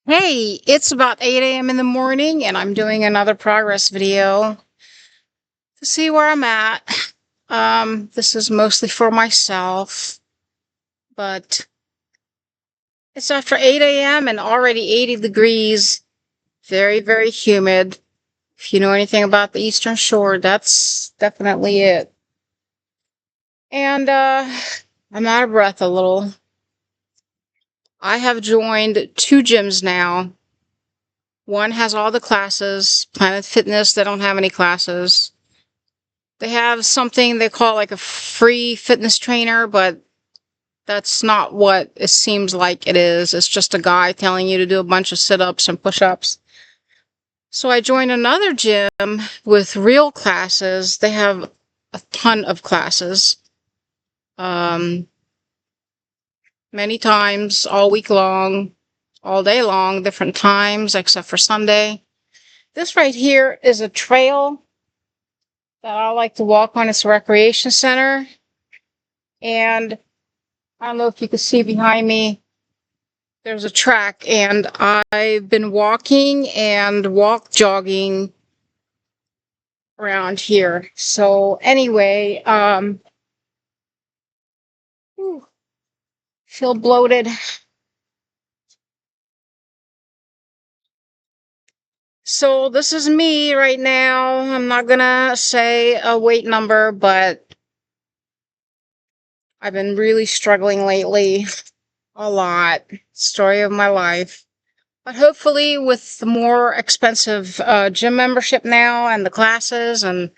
Hey, it's about 8 a.m. in the morning, and I'm doing another progress video to see where I'm at. This is mostly for myself, but it's after 8 a.m. and already 80 degrees. Very, very humid. If you know anything about the Eastern Shore, that's definitely it. And I'm out of breath a little. I have joined two gyms now. One has all the classes. Planet Fitness, they don't have any classes. They have something they call like a free fitness trainer, but that's not what it seems like it is. It's just a guy telling you to do a bunch of sit-ups and push-ups. So I joined another gym with real classes. They have a ton of classes. Um, Many times, all week long, all day long, different times, except for Sunday. This right here is a trail that I like to walk on. It's a recreation center. And I don't know if you can see behind me, there's a track, and I've been walking and jogging around here. So anyway, whew, feel bloated. So this is me right now. I'm not gonna say a weight number, but I've been really struggling lately. A lot. Story of my life. But hopefully with the more expensive gym membership now and the classes and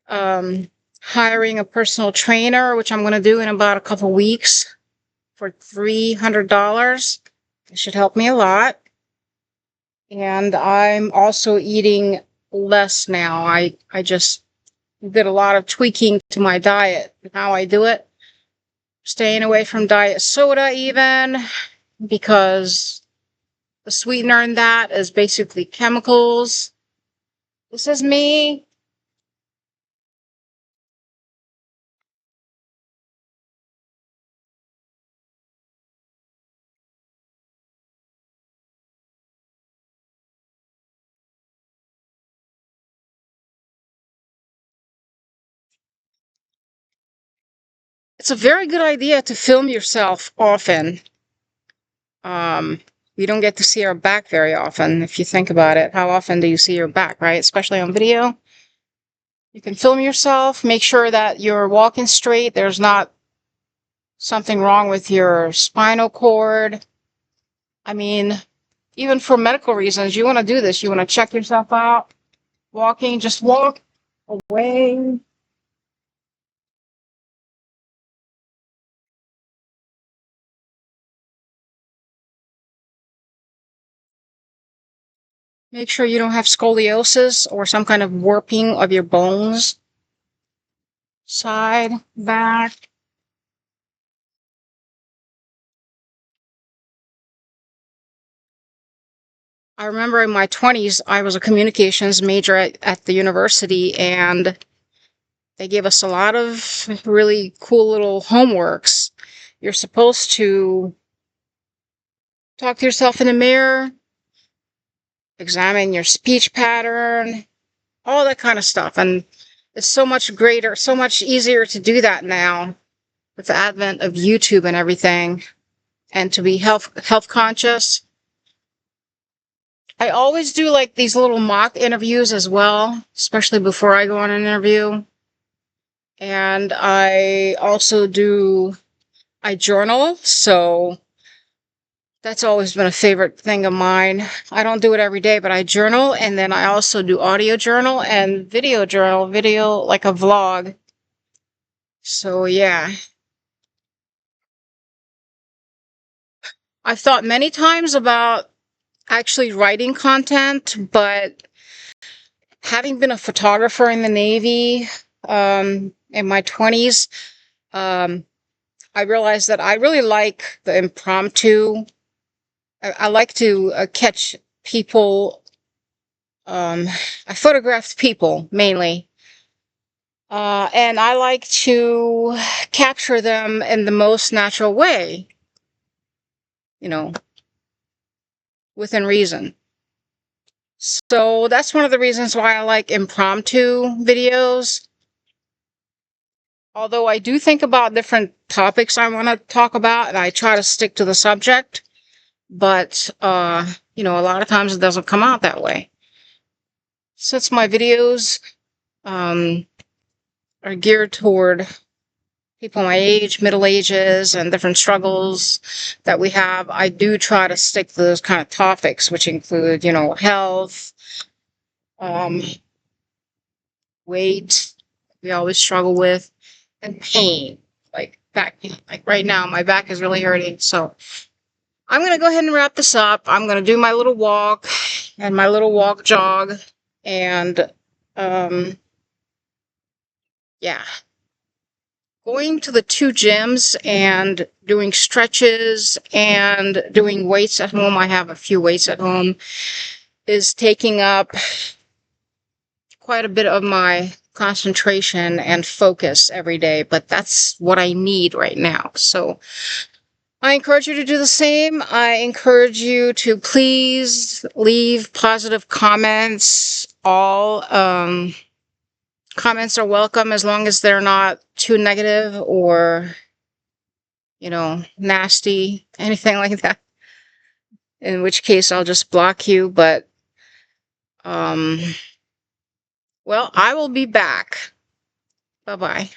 um, hiring a personal trainer, which I'm going to do in about a couple weeks for $300. It should help me a lot. And I'm also eating less now. I just did a lot of tweaking to my diet. How I do it, staying away from diet soda even, because the sweetener in that is basically chemicals. This is me. It's a very good idea to film yourself often. Um, we don't get to see our back very often, if you think about it. How often do you see your back, right? Especially on video. You can film yourself, make sure that you're walking straight. There's not something wrong with your spinal cord. I mean, even for medical reasons, you want to do this. You want to check yourself out. Walking, just walk away. Make sure you don't have scoliosis or some kind of warping of your bones. Side, back. I remember in my 20s, I was a communications major at the university, and they gave us a lot of really cool little homeworks. You're supposed to talk to yourself in the mirror, examine your speech pattern, all that kind of stuff. And it's so much greater, so much easier to do that now with the advent of YouTube and everything, and to be health conscious. I always do like these little mock interviews as well, especially before I go on an interview. And I journal, so that's always been a favorite thing of mine. I don't do it every day, but I journal, and then I also do audio journal and video like a vlog. So yeah, I've thought many times about actually writing content, but having been a photographer in the Navy, in my 20s, um, I realized that I really like the impromptu. I like to catch people. I photographed people mainly, and I like to capture them in the most natural way. You know, within reason. So that's one of the reasons why I like impromptu videos. Although I do think about different topics I want to talk about, and I try to stick to the subject, but, you know, a lot of times it doesn't come out that way. Since my videos, are geared toward people my age, middle ages, and different struggles that we have, I do try to stick to those kind of topics, which include, you know, health, um, weight, we always struggle with, and pain, like back pain. Like right now, my back is really hurting. So I'm going to go ahead and wrap this up. I'm going to do my little walk and my little walk jog. And, yeah, going to the 2 gyms and doing stretches and doing weights at home. I have a few weights at home, is taking up quite a bit of my concentration and focus every day, but that's what I need right now. So I encourage you to do the same. I encourage you to please leave positive comments. All comments are welcome as long as they're not too negative or, you know, nasty, anything like that. In which case I'll just block you. But, well, I will be back. Bye-bye.